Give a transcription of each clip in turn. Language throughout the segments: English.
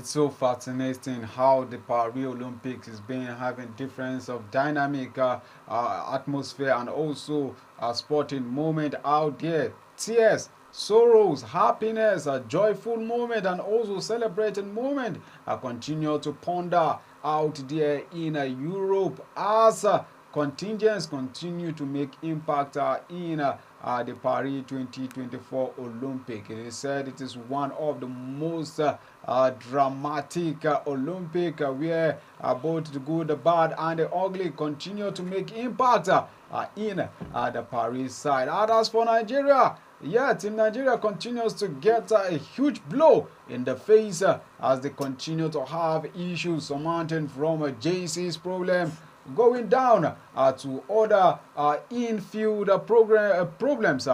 It's so fascinating how the Paris Olympics is being having difference of dynamic atmosphere and also a sporting moment out there. Tears, sorrows, happiness, a joyful moment and also celebrating moment continue to ponder out there in Europe as contingents continue to make impact in the Paris 2024 Olympic. It is said it is one of the most dramatic Olympic where both the good, the bad, and the ugly continue to make impact in the Paris side. And as for Nigeria, yeah, Team Nigeria continues to get a huge blow in the face as they continue to have issues surmounting from JC's problem going down to other infield problems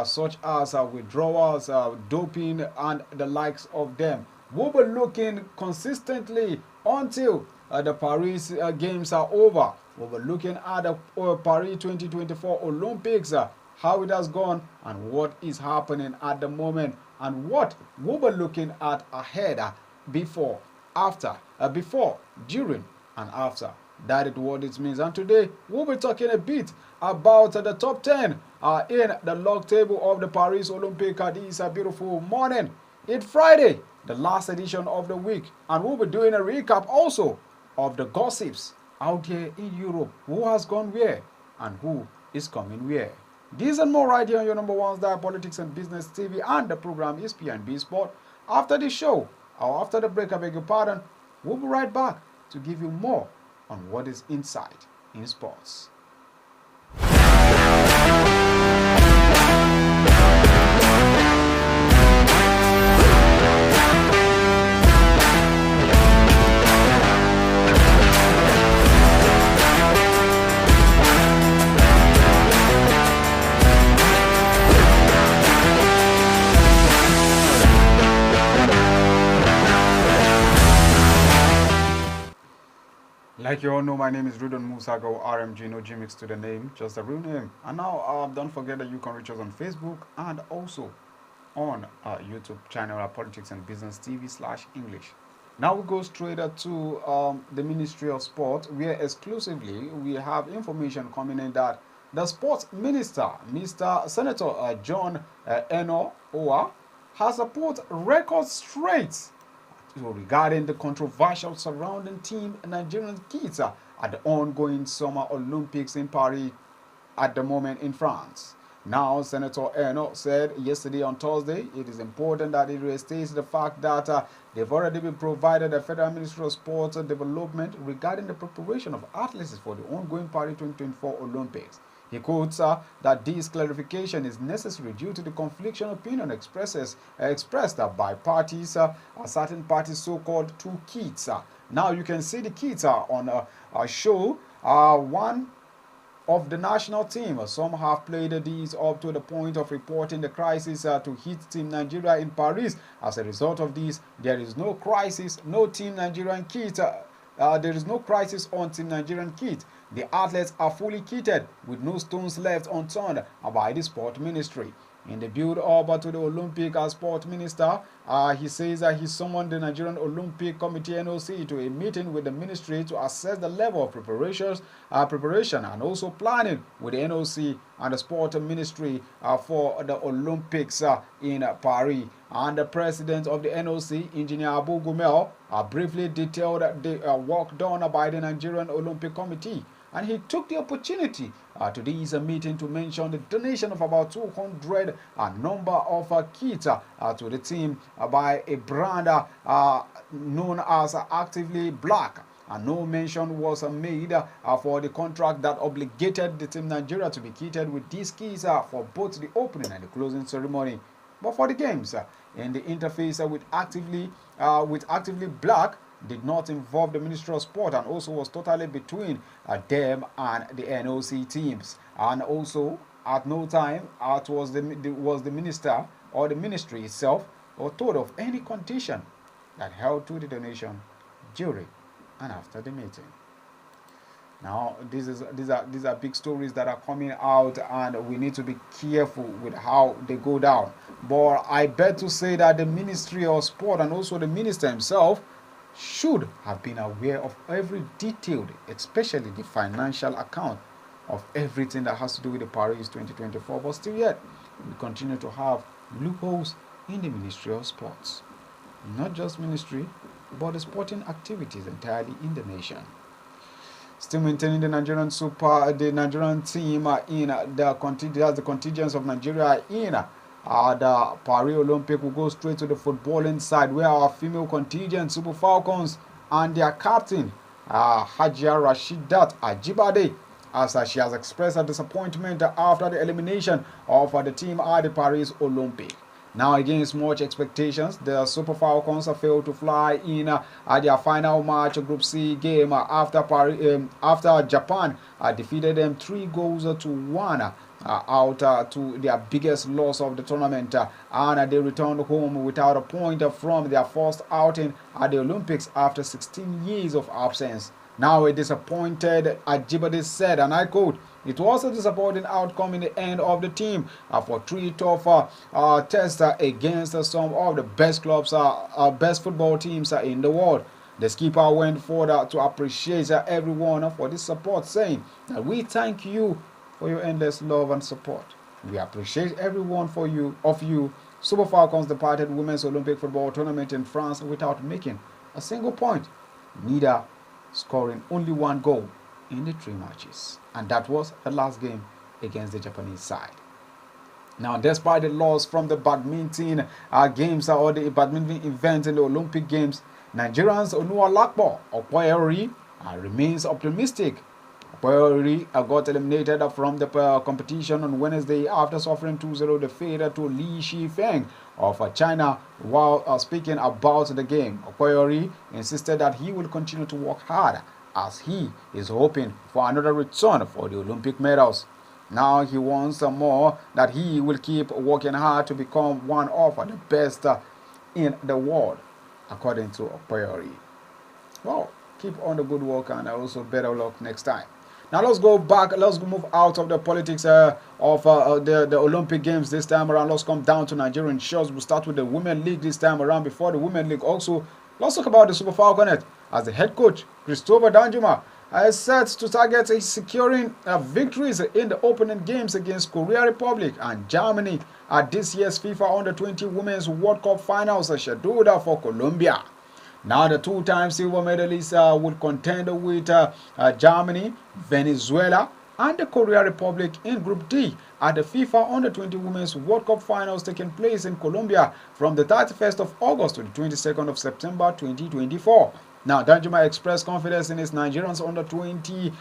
such as withdrawals, doping, and the likes of them. We'll be looking consistently until the Paris Games are over. We'll be looking at the Paris 2024 Olympics, how it has gone, and what is happening at the moment, and what we'll be looking at ahead, before, after, before, during, and after. That is what it means. And today we'll be talking a bit about the top 10 in the log table of the Paris Olympic. This is a beautiful morning. It's Friday, the last edition of the week, and we'll be doing a recap also of the gossips out here in Europe. Who has gone where and who is coming where. These and more right here on your number one star Politics and Business TV, and the program is P&B Sport. After the show, or after the break, I beg your pardon, we'll be right back to give you more on what is inside in sports. Like you all know, my name is Rudon Musago, RMG, no gimmicks to the name, just a real name. And now, don't forget that you can reach us on Facebook and also on our YouTube channel, Politics and Business TV/English. Now we go straight to the Ministry of Sport, where exclusively we have information coming in that the Sports Minister, Mr. Senator John Eno Owa, has put records straight regarding the controversial surrounding Team Nigerian kids at the ongoing Summer Olympics in Paris at the moment in France. Now, Senator Eno said yesterday on Thursday, it is important that it restates the fact that they've already been provided a Federal Ministry of Sports Development regarding the preparation of athletes for the ongoing Paris 2024 Olympics. He quotes that this clarification is necessary due to the conflicting opinion expressed by parties, certain parties so-called two kits. Now you can see the kits on a show. One of the national team. Some have played these up to the point of reporting the crisis to hit Team Nigeria in Paris. As a result of this, there is no crisis, no Team Nigerian kit. There is no crisis on Team Nigerian kit. The athletes are fully kitted with no stones left unturned by the Sport Ministry. In the build-up to the Olympic Sport Minister, he says that he summoned the Nigerian Olympic Committee (NOC) to a meeting with the ministry to assess the level of preparation and also planning with the NOC and the Sport Ministry for the Olympics in Paris. And the president of the NOC, Engineer Abu Gumel, briefly detailed the work done by the Nigerian Olympic Committee. And he took the opportunity to this meeting to mention the donation of about 200 number of kits to the team by a brand known as Actively Black. And no mention was made for the contract that obligated the Team Nigeria to be kitted with these kits for both the opening and the closing ceremony. But for the games, in the interface with Actively Black, did not involve the Ministry of Sport and also was totally between them and the NOC teams. And also, at no time was the minister or the ministry itself or told of any condition that held to the donation during and after the meeting. Now, these are big stories that are coming out, and we need to be careful with how they go down. But I bet to say that the Ministry of Sport and also the minister himself should have been aware of every detailed, especially the financial account of everything that has to do with the Paris 2024, but still yet we continue to have loopholes in the Ministry of Sports. Not just ministry, but the sporting activities entirely in the nation. Still maintaining the Nigerian team in the contingents of Nigeria in the Paris Olympic will go straight to the footballing side, where our female contingent Super Falcons and their captain Hajia Rashidat Ajibade, as she has expressed her disappointment after the elimination of the team at the Paris Olympic. Now, against much expectations, the Super Falcons failed to fly in at their final match Group C game after Japan defeated them 3-1 out to their biggest loss of the tournament, and they returned home without a point from their first outing at the Olympics after 16 years of absence. Now, a disappointed Ajibade said, and I quote, "It was a disappointing outcome in the end of the team for 3 tough tests against some of the best clubs, best football teams in the world." The skipper went further to appreciate everyone for this support, saying that we thank you for your endless love and support. We appreciate everyone of you. Super Falcons departed Women's Olympic Football Tournament in France without making a single point, neither scoring only 1 goal in the 3 matches. And that was the last game against the Japanese side. Now, despite the loss from the badminton games or the badminton event in the Olympic Games, Nigerians Onualakpo Opoyori remains optimistic. Opoyori got eliminated from the competition on Wednesday after suffering 2-0 defeat to Li Shifeng of China. While speaking about the game, Opoyori insisted that he will continue to work hard as he is hoping for another return for the Olympic medals. Now he wants more, that he will keep working hard to become one of the best in the world, according to Opoyori. Well, keep on the good work and also better luck next time. Now let's go back. Let's move out of the politics of the Olympic Games this time around. Let's come down to Nigerian shores. We'll start with the Women League this time around. Before the Women League, also, let's talk about the Super Falconet, as the head coach, Christopher Danjuma, is set to target securing victories in the opening games against Korea Republic and Germany at this year's FIFA Under-20 Women's World Cup Finals scheduled for Colombia. Now, the 2-time silver medalists will contend with Germany, Venezuela, and the Korea Republic in Group D at the FIFA Under-20 Women's World Cup Finals taking place in Colombia from the 31st of August to the 22nd of September 2024. Now, Danjuma expressed confidence in his Nigerians Under-20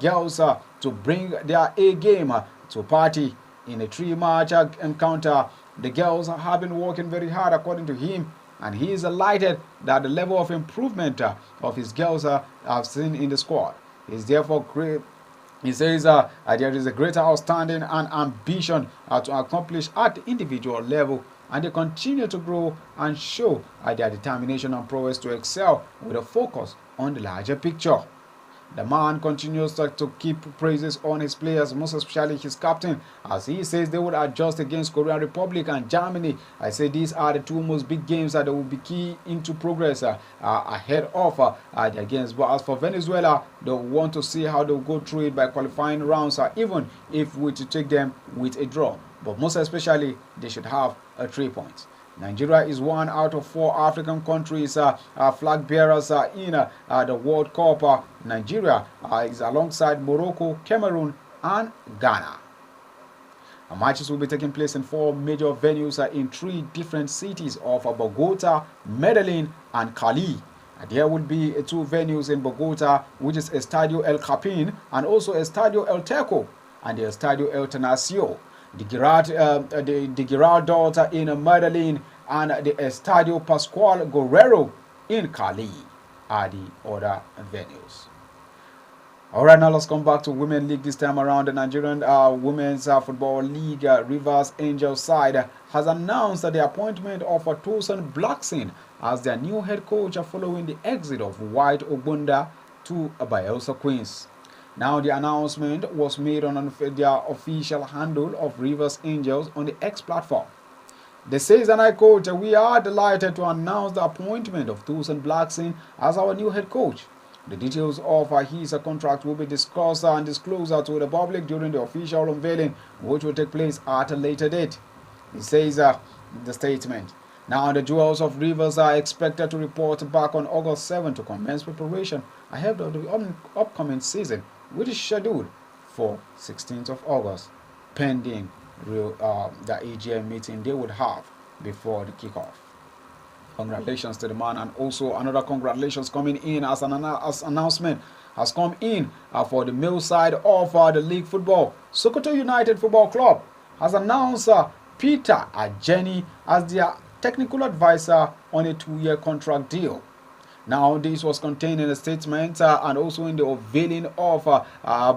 girls to bring their A game to party in a 3-match encounter. The girls have been working very hard, according to him, and he is delighted that the level of improvement of his girls have seen in the squad is therefore great. He says there is a greater outstanding and ambition to accomplish at the individual level, and they continue to grow and show their determination and prowess to excel with a focus on the larger picture. The man continues to keep praises on his players, most especially his captain, as he says they will adjust against Korean Republic and Germany. I say these are the 2 most big games that will be key into progress ahead of their games. But as for Venezuela, they want to see how they'll go through it by qualifying rounds, even if we to take them with a draw. But most especially, they should have 3 points. Nigeria is 1 out of 4 African countries flag bearers in the World Cup. Nigeria is alongside Morocco, Cameroon, and Ghana. Matches will be taking place in 4 major venues in 3 different cities of Bogota, Medellin, and Cali. There will be 2 venues in Bogota, which is Estadio El Capin and also Estadio El Teco and the Estadio El Tenacio. The Girardot in Medellin and the Estadio Pascual Guerrero in Cali are the other venues. Alright, now let's come back to Women League this time around. The Nigerian Women's Football League Rivers Angels side has announced the appointment of Tosin Blackson as their new head coach following the exit of White Ogbunda to Bayelsa Queens. Now, the announcement was made on their official handle of Rivers Angels on the X platform. They says, and I quote, "We are delighted to announce the appointment of Tosin Blackson as our new head coach. The details of his contract will be discussed and disclosed to the public during the official unveiling, which will take place at a later date." It says the statement. Now, the Jewels of Rivers are expected to report back on August 7 to commence preparation ahead of the upcoming season, which is scheduled for 16th of August, pending the AGM meeting they would have before the kickoff. Congratulations to the man, and also another congratulations coming in as an announcement has come in for the male side of the league football. Sokoto United Football Club has announced Peter Ajeni as their technical advisor on a 2-year contract deal. Now, this was contained in a statement and also in the unveiling of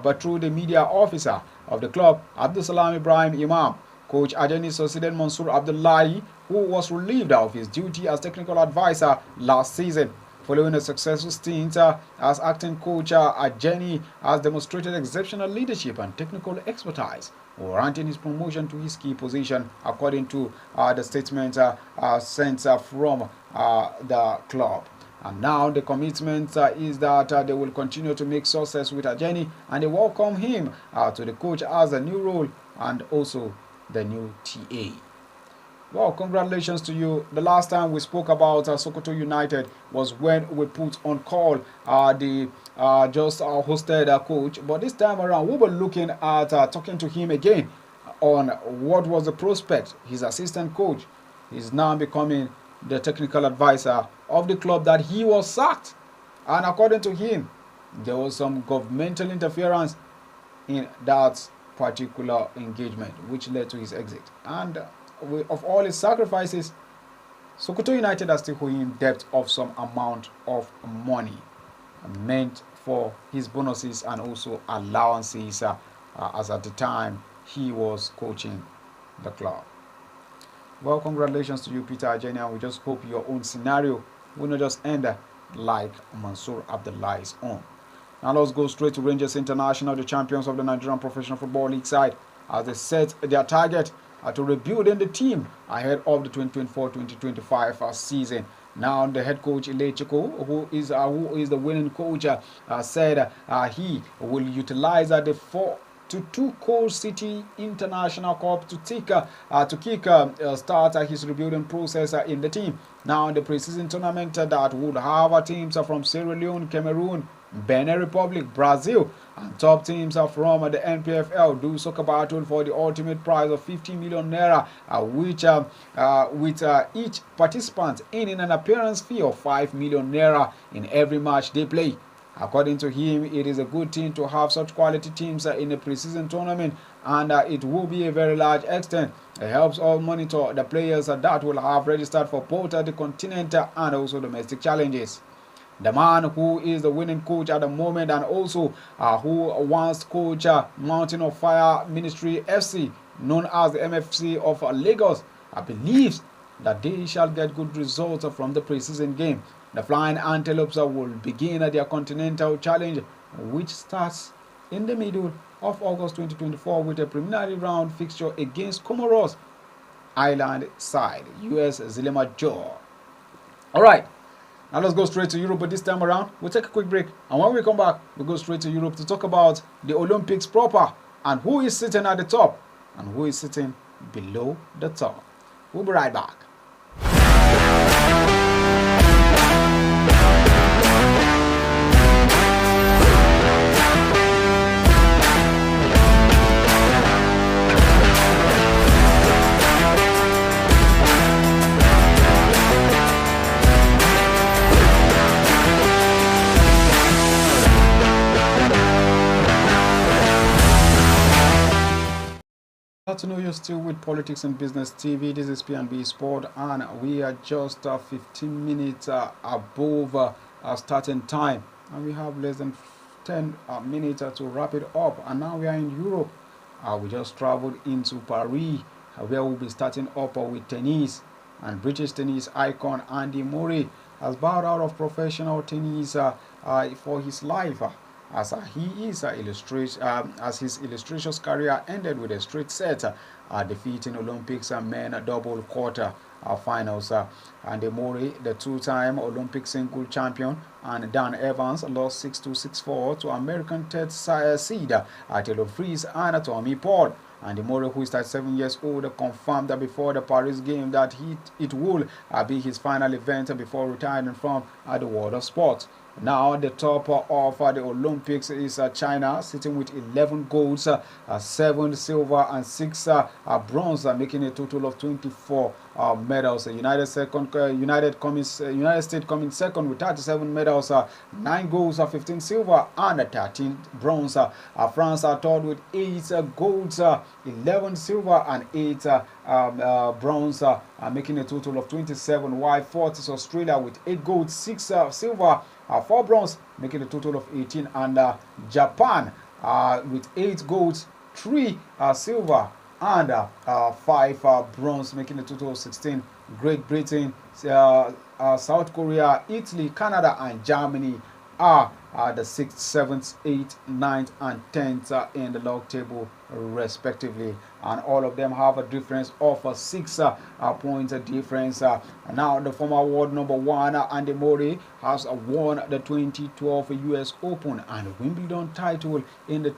but through the media officer of the club, Abdulsalam Ibrahim Imam. Coach Ajeni succeeded Mansour Abdullahi, who was relieved of his duty as technical advisor last season. Following a successful stint as acting coach, Ajeni has demonstrated exceptional leadership and technical expertise, warranting his promotion to his key position, according to the statement sent from the club. And now the commitment is that they will continue to make success with Ajeni, and they welcome him to the coach as a new role and also the new TA. Well, congratulations to you. The last time we spoke about Sokoto United was when we put on call the just hosted coach. But this time around, we were looking at talking to him again on what was the prospect. His assistant coach is now becoming the technical advisor of the club that he was sacked. And according to him, there was some governmental interference in that particular engagement, which led to his exit. And of all his sacrifices, Sokoto United are still owing him debt of some amount of money meant for his bonuses and also allowances as at the time he was coaching the club. Well, congratulations to you, Peter Ajeni, and we just hope your own scenario will not just end like Mansour Abdullahi's own. Now let's go straight to Rangers International, the champions of the Nigerian Professional Football League side, as they set their target to rebuilding the team ahead of the 2024-2025 season. Now the head coach Ilechiko, who is the winning coach, said he will utilize the 4-2 Coal City International Cup to start his rebuilding process in the team. Now the preseason tournament that would have teams from Sierra Leone, Cameroon, Benin Republic, Brazil, and top teams from the NPFL do soccer battle for the ultimate prize of 50 million naira, with each participant in an appearance fee of 5 million naira in every match they play. According to him, it is a good thing to have such quality teams in a preseason tournament, and it will be a very large extent. It helps all monitor the players that will have registered for both the continental and also domestic challenges. The man who is the winning coach at the moment and also who once coached Mountain of Fire Ministry FC, known as the MFC of Lagos, believes that they shall get good results from the preseason game. The Flying Antelopes will begin their Continental Challenge, which starts in the middle of August 2024 with a preliminary round fixture against Comoros Island side, US Zilemajo. All right. Now let's go straight to Europe, but this time around, we'll take a quick break. And when we come back, we'll go straight to Europe to talk about the Olympics proper and who is sitting at the top and who is sitting below the top. We'll be right back. To know you're still with Politics and Business TV. This is P&B Sport, and we are just 15 minutes above our starting time, and we have less than 10 minutes to wrap it up. And now we are in Europe. We just traveled into Paris, where we'll be starting up with tennis, and British tennis icon Andy Murray has bowed out of professional tennis for his life as as his illustrious career ended with a straight set, defeating Olympics men double quarter finals. Andy Murray, the two-time Olympic single champion, and Dan Evans lost 6-2, 6-4 to American third seed Taylor Fritz and Tommy Paul. And Murray, who is 37 years old, confirmed that before the Paris game that it will be his final event before retiring from the world of sport. Now the top of the Olympics is China, sitting with 11 golds, 7 silver and 6 bronze, making a total of 24 medals. United States coming second with 37 medals, 9 golds, 15 silver and 13 bronze. France are third with 8 golds, 11 silver and 8 bronze, making a total of 27. While fourth is Australia with 8 golds, 6 silver, 4 bronze, making a total of 18. And Japan with 8 golds, 3 silver and 5 bronze, making a total of 16. Great Britain, South Korea, Italy, Canada and Germany are the 6th, 7th, 8th, 9th and 10th in the log table respectively, and all of them have a difference of a 6 point difference. Now the former world number 1 Andy Murray has won the 2012 US Open and Wimbledon title in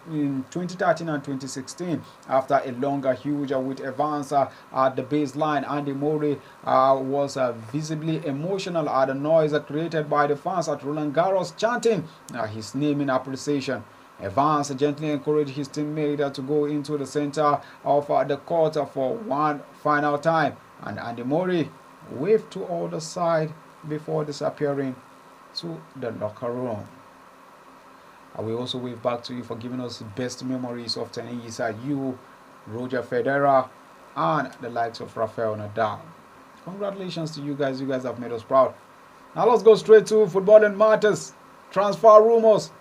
2013 and 2016 after a longer huge with Evans at the baseline. Andy Murray was visibly emotional at the noise created by the fans at Roland Garros chanting his name in appreciation. Evans gently encouraged his teammate to go into the center of the court for one final time, and Andy Murray waved to all the side before disappearing to the locker room. I will also wave back to you for giving us the best memories of tennis. You, Roger Federer, and the likes of Rafael Nadal. Congratulations to you guys. You guys have made us proud. Now let's go straight to footballing matters, transfer rumors,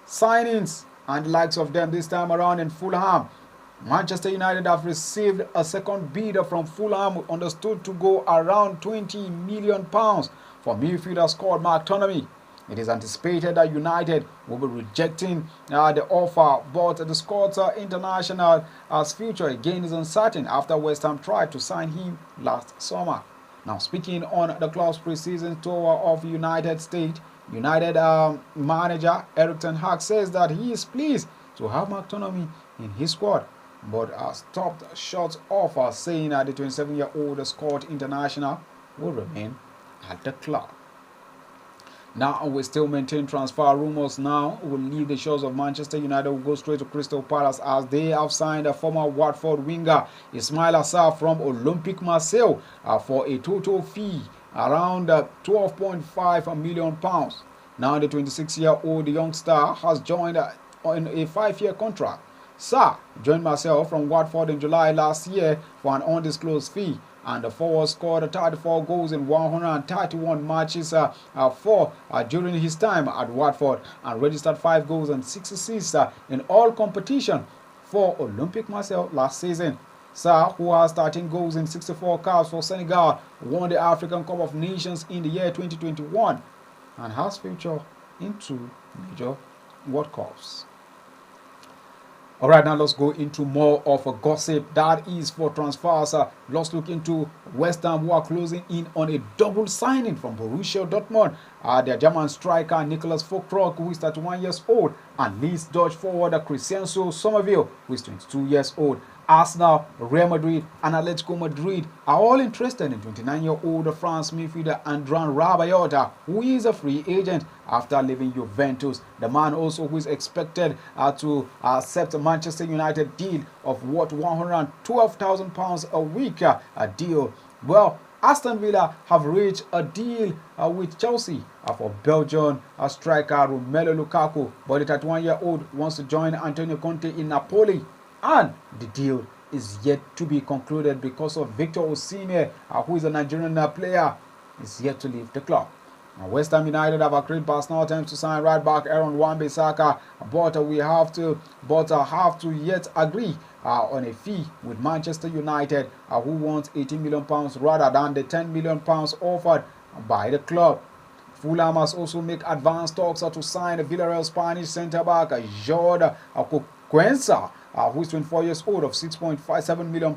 signings, and the likes of them this time around in Fulham. Manchester United have received a second bidder from Fulham, understood to go around £20 million for midfielder Scott McTominay. It is anticipated that United will be rejecting the offer, but the Scots international's future again is uncertain after West Ham tried to sign him last summer. Now, speaking on the club's preseason tour of United States, United manager Erik ten Hag says that he is pleased to have McTominay in his squad, but stopped short of saying that the 27-year-old Scott international will remain at the club. Now, we still maintain transfer rumors. Now, we'll leave the shores of Manchester United. We'll go straight to Crystal Palace as they have signed a former Watford winger Ismail Assar from Olympique Marseille for a total fee around £12.5 million. Now, the 26-year-old youngster has joined on a 5-year contract. Sarr joined Marseille from Watford in July last year for an undisclosed fee, and the forward scored 34 goals in 131 matches during his time at Watford and registered 5 goals and 6 assists in all competition for Olympique Marseille last season. Sarr, who has 13 goals in 64 caps for Senegal, won the African Cup of Nations in the year 2021 and has featured in 2 major World Cups. Alright, now let's go into more of a gossip that is for transfers. Let's look into West Ham, who are closing in on a double signing from Borussia Dortmund. Their German striker Nicolas Füllkrug, who is 31 years old, and Leeds Dutch forward Crescencio Somerville, who is 22 years old. Arsenal, Real Madrid, and Atletico Madrid are all interested in 29-year-old France midfielder Adrien Rabiot, who is a free agent after leaving Juventus. The man also who is expected to accept a Manchester United deal of worth £112,000 a week deal. Well, Aston Villa have reached a deal with Chelsea for Belgian striker Romelu Lukaku, but the 31-year-old wants to join Antonio Conte in Napoli, and the deal is yet to be concluded because of Victor Osimhen, who is a Nigerian player, is yet to leave the club. West Ham United have agreed personal terms to sign right back Aaron Wan-Bissaka, but have to yet agree on a fee with Manchester United, who wants £18 million rather than the £10 million offered by the club. Fulham has also made advanced talks to sign the Villarreal Spanish centre-back Jorge Cuenca, who is 24 years old, of £6.57 million.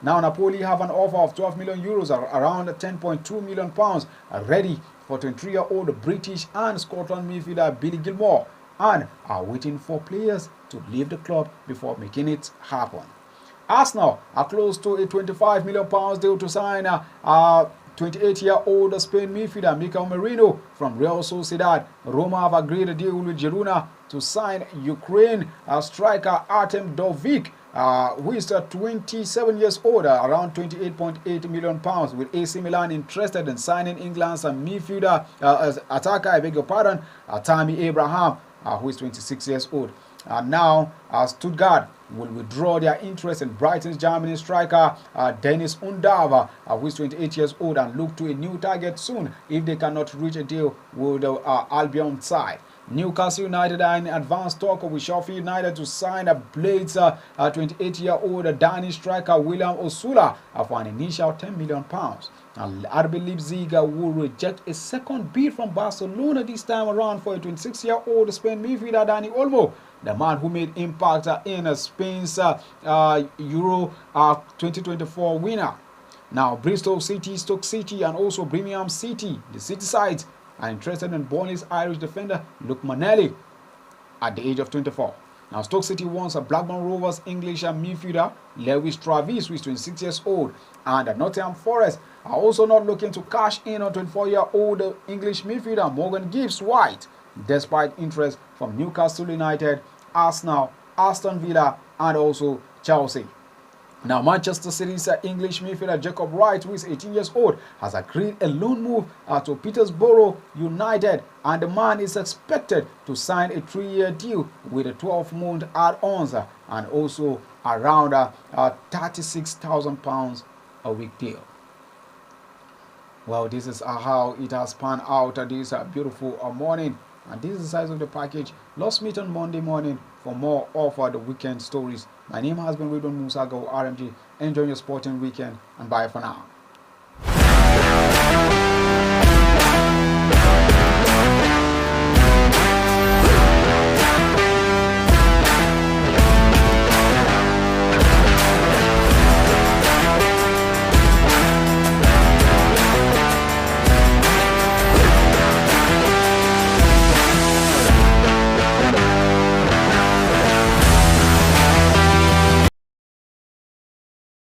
Now Napoli have an offer of €12 million, around £10.2 million, ready for 23-year-old British and Scotland midfielder Billy Gilmore, and are waiting for players to leave the club before making it happen. Arsenal are close to a £25 million deal to sign 28-year-old Spain midfielder Mikel Merino from Real Sociedad. Roma have agreed a deal with Girona to sign Ukraine striker Artem Dovik, who is 27 years old, around £28.8 million, with AC Milan interested in signing England's midfielder, attacker, Tammy Abraham, who is 26 years old. Now, Stuttgart will withdraw their interest in Brighton's Germany striker Dennis Undava, who is 28 years old, and look to a new target soon if they cannot reach a deal with the Albion side. Newcastle United are in advanced talk with Sheffield United to sign Blades 28-year-old Danish striker William Osula for an initial £10 million. And RB Leipzig will reject a second bid from Barcelona this time around for a 26-year-old Spain midfielder Dani Olmo, the man who made impact in Spain's Euro 2024 winner. Now, Bristol City, Stoke City, and also Birmingham City, the City sides, are interested in Burnley's Irish defender Luke Manelli at the age of 24. Now, Stoke City wants a Blackburn Rovers English midfielder Lewis Travis, who is 26 years old, and Nottingham Forest are also not looking to cash in on 24-year-old English midfielder Morgan Gibbs-White, despite interest from Newcastle United, Arsenal, Aston Villa, and also Chelsea. Now, Manchester City's English midfielder Jacob Wright, who is 18 years old, has agreed a loan move to Peterborough United, and the man is expected to sign a 3-year deal with a 12-month add-ons and also around £36,000 a week deal. Well, this is how it has panned out this beautiful morning. And this is the size of the package. Let's meet on Monday morning for more of the weekend stories. My name has been Ridwan Musa Go RMG. Enjoy your sporting weekend, and bye for now.